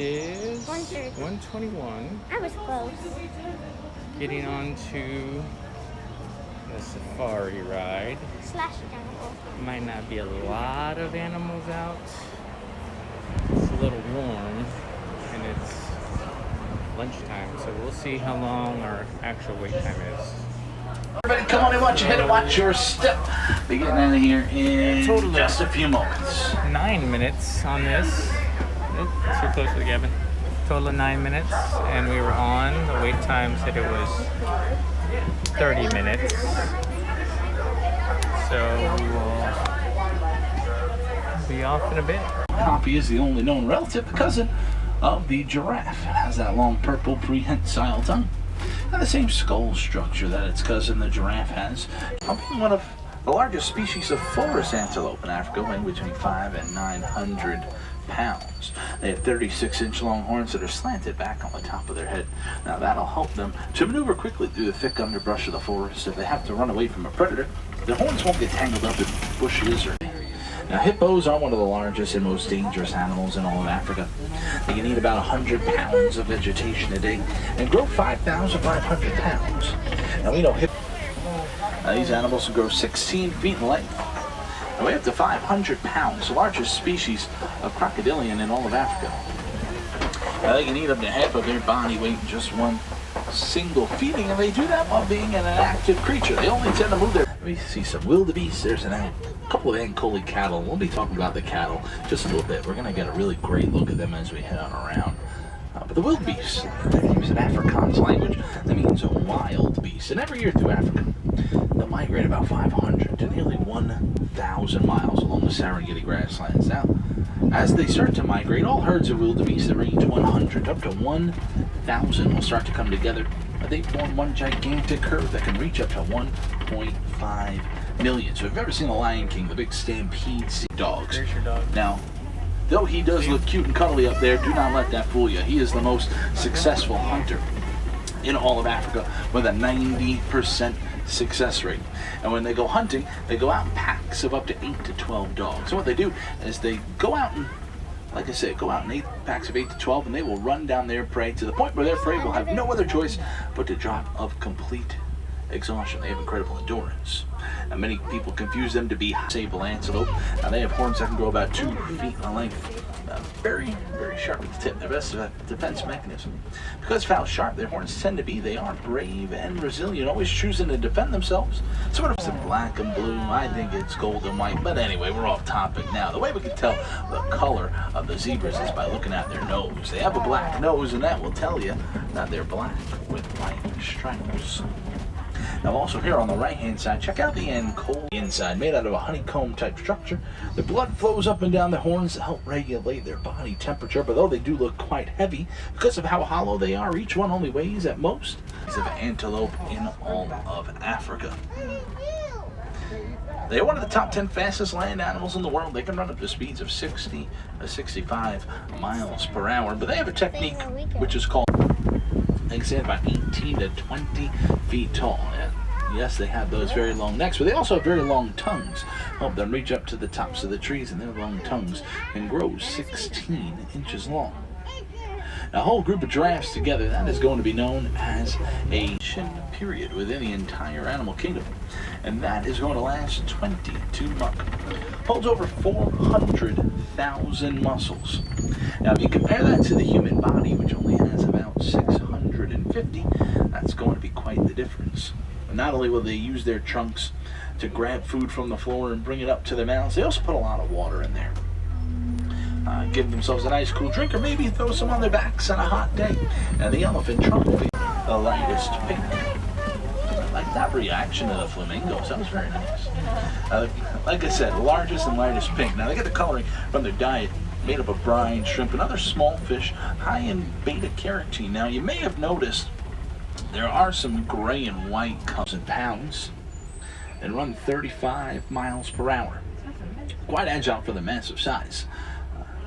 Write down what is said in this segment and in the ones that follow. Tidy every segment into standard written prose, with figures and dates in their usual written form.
is 1:30. 1:21. I was close. Getting on to the safari ride. Slash jungle. Might not be a lot of animals out. It's a little warm and it's lunchtime, so we'll see how long our actual wait time is. Everybody come on and watch your head and watch your step. Be getting out of here in just a few moments. 9 minutes on this. Oop, too close with Gavin. Total of 9 minutes, and we were on. The wait time said it was 30 minutes. So we will be off in a bit. Poppy is the only known relative, the cousin of the giraffe. It has that long purple prehensile tongue and the same skull structure that its cousin the giraffe has. Poppy, one of the largest species of forest antelope in Africa, weighing between 500 and 900 pounds. They have 36-inch long horns that are slanted back on the top of their head. Now that'll help them to maneuver quickly through the thick underbrush of the forest. If they have to run away from a predator, their horns won't get tangled up in bushes or... Now hippos are one of the largest and most dangerous animals in all of Africa. They can eat about 100 pounds of vegetation a day and grow 5,500 pounds. Now we know these animals can grow 16 feet in length and weigh up to 500 pounds, the largest species of crocodilian in all of Africa. Now they can eat up to half of their body weight in just one single feeding, and they do that while being an active creature. They only tend to move their... We see some wildebeest. There's a couple of Ankole cattle. We'll be talking about the cattle just a little bit. We're going to get a really great look at them as we head on around. But the wildebeest, their name is an Afrikaans language. That means a wild beast. And every year through Africa, they'll migrate about 500 to nearly 1,000 miles along the Serengeti grasslands. Now, as they start to migrate, all herds of wildebeest that range 100 up to 1,000 will start to come together. They form one gigantic herd that can reach up to 1.5 million. So if you've ever seen The Lion King, the big stampede dogs. There's your dog. Now, though he does look cute and cuddly up there, do not let that fool you. He is the most successful hunter in all of Africa with a 90% success rate. And when they go hunting, they go out in packs of up to 8 to 12 dogs. So what they do is they go out and, like I said, go out in packs of 8 to 12, and they will run down their prey to the point where their prey will have no other choice but to drop of complete exhaustion. They have incredible endurance. Now, many people confuse them to be sable antelope. Now, they have horns that can grow about 2 feet in length. Very, very sharp at the tip. Their best defense mechanism. Because of how sharp their horns tend to be, they are brave and resilient, always choosing to defend themselves. Sort of some black and blue. I think it's gold and white. But anyway, we're off topic now. The way we can tell the color of the zebras is by looking at their nose. They have a black nose, and that will tell you that they're black with white stripes. Now also here on the right hand side, check out the Ankole inside, made out of a honeycomb type structure. The blood flows up and down the horns to help regulate their body temperature, but though they do look quite heavy, because of how hollow they are, each one only weighs at most of antelope in all of Africa. They are one of the top 10 fastest land animals in the world. They can run up to speeds of 60 to 65 miles per hour, but they have a technique which is called, they can stand about 18 to 20 feet tall. And yes, they have those very long necks, but they also have very long tongues. Help them reach up to the tops of the trees, and their long tongues can grow 16 inches long. Now, a whole group of giraffes together, that is going to be known as a period within the entire animal kingdom. And that is going to last 22 months. Holds over 400,000 muscles. Now, if you compare that to the human body, which only has about 650, that's going to be quite the difference. And not only will they use their trunks to grab food from the floor and bring it up to their mouths, they also put a lot of water in there. Give themselves a nice cool drink, or maybe throw some on their backs on a hot day. And the elephant trunk will be the lightest pink. I like that reaction to the flamingos. That was very nice. Like I said, the largest and lightest pink. Now they get the coloring from their diet, made up of brine, shrimp, and other small fish, high in beta-carotene. Now you may have noticed there are some gray and white cubs in pounds and run 35 miles per hour. Quite agile for the massive size.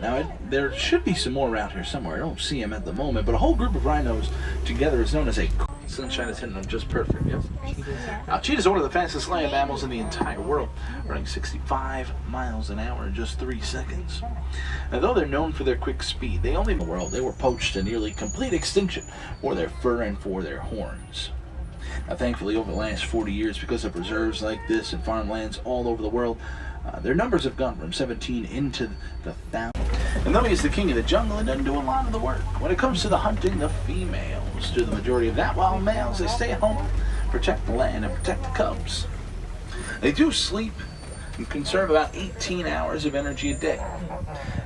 Now, there should be some more around here somewhere. I don't see them at the moment, but a whole group of rhinos together is known as a Sunshine is hitting them just perfect. Yep. Now, cheetahs are one of the fastest land mammals in the entire world, running 65 miles an hour in just 3 seconds. Now, though they're known for their quick speed, they only in the world. They were poached to nearly complete extinction for their fur and for their horns. Now, thankfully, over the last 40 years, because of reserves like this and farmlands all over the world, their numbers have gone from 17 into the thousands. And though he's the king of the jungle, he doesn't do a lot of the work. When it comes to the hunting, the females do the majority of that, while males, they stay at home, protect the land, and protect the cubs. They do sleep and conserve about 18 hours of energy a day.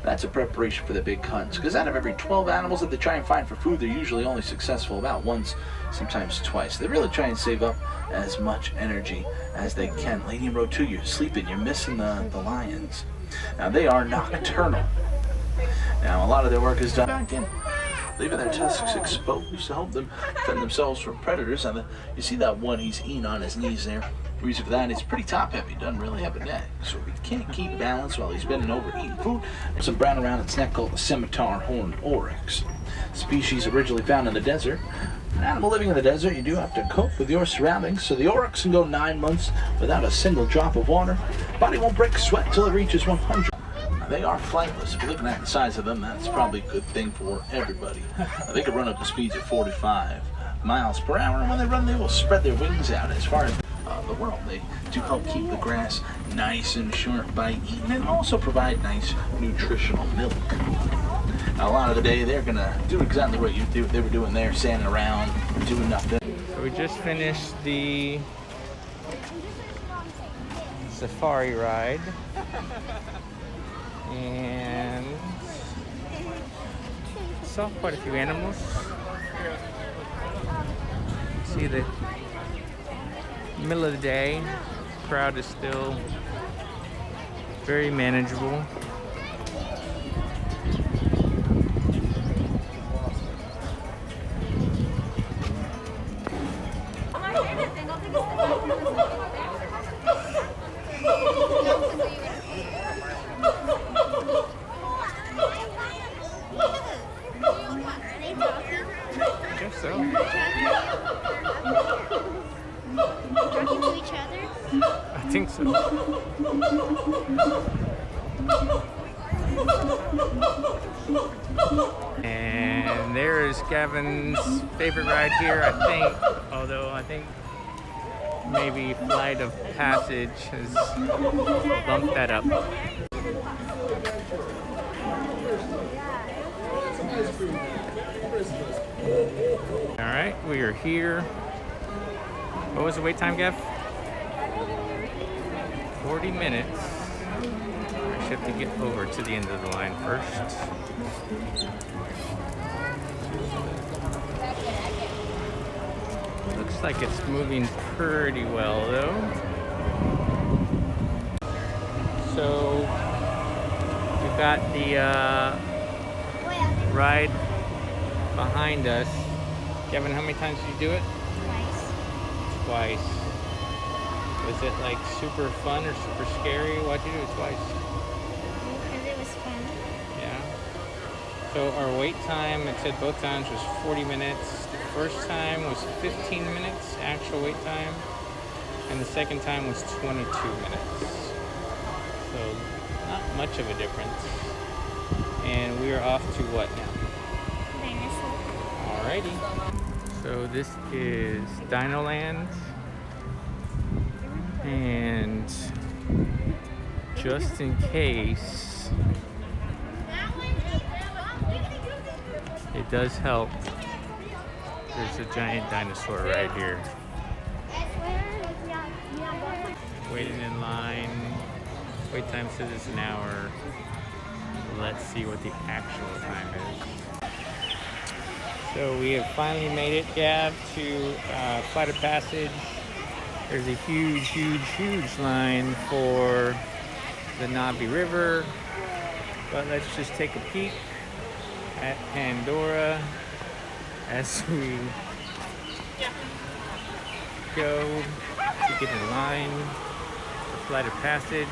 That's a preparation for the big hunts, because out of every 12 animals that they try and find for food, they're usually only successful about once, sometimes twice. They really try and save up as much energy as they can. Lady in row 2, you're sleeping, you're missing the lions. Now, they are nocturnal. Now, a lot of their work is done back in, leaving their tusks exposed to help them defend themselves from predators. And you see that one he's eating on his knees there. The reason for that is pretty top heavy, doesn't really have a neck, so he can't keep balance while he's bending over eating food. There's some brown around its neck called the scimitar horned oryx. Species originally found in the desert. An animal living in the desert, you do have to cope with your surroundings, so the oryx can go 9 months without a single drop of water. Body won't break a sweat until it reaches 100. They are flightless. If you're looking at the size of them, that's probably a good thing for everybody. They can run up to speeds of 45 miles per hour, and when they run, they will spread their wings out as far as the world. They do help keep the grass nice and short by eating, and also provide nice nutritional milk. Now, a lot of the day, they're going to do exactly what they were doing there, standing around, doing nothing. So we just finished the safari ride. And saw quite a few animals. See the middle of the day, crowd is still very manageable. Talking to each other? I think so. And there is Gavin's favorite ride here, I think. Although I think maybe Flight of Passage has bumped that up. Alright, we are here. What was the wait time, Gav? 40 minutes. I should have to get over to the end of the line first. Looks like it's moving pretty well, though. So, we've got the ride behind us. Gavin, how many times did you do it? Twice. Was it like super fun or super scary? Why'd you do it twice? Because it was fun. Yeah. So our wait time, it said both times, was 40 minutes. The first time was 15 minutes, actual wait time. And the second time was 22 minutes. So not much of a difference. And we are off to what now? Dinosaur. Alrighty. So this is Dino Land. And just in case, it does help. There's a giant dinosaur right here. Waiting in line. Wait time says it's an hour. Let's see what the actual time is. So we have finally made it, Gav, to Flight of Passage. There's a huge, huge, huge line for the Nabi River. But let's just take a peek at Pandora as we go to get in line for Flight of Passage.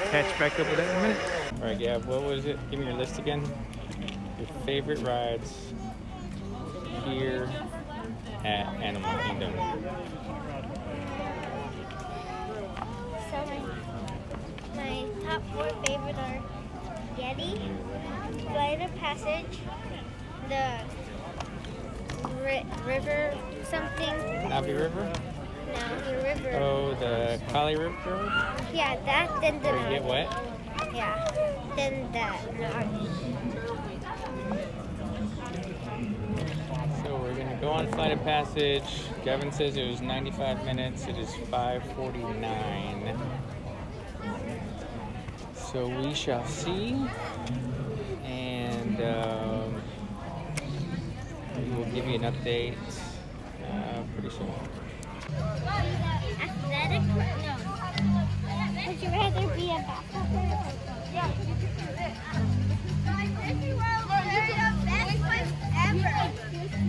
catch back up with that in a minute. All right, Gab, what was it? Give me your list again. Your favorite rides here at Animal Kingdom. So my top 4 favorite are Yeti, Flight of Passage, the river something. Navi River? No, the river. Oh, the Kali River? Yeah, that, then the Where you get wet? Yeah, then that. So we're gonna go on Flight of Passage. Gavin says it was 95 minutes. It is 5:49. So we shall see, and we will give you an update pretty soon.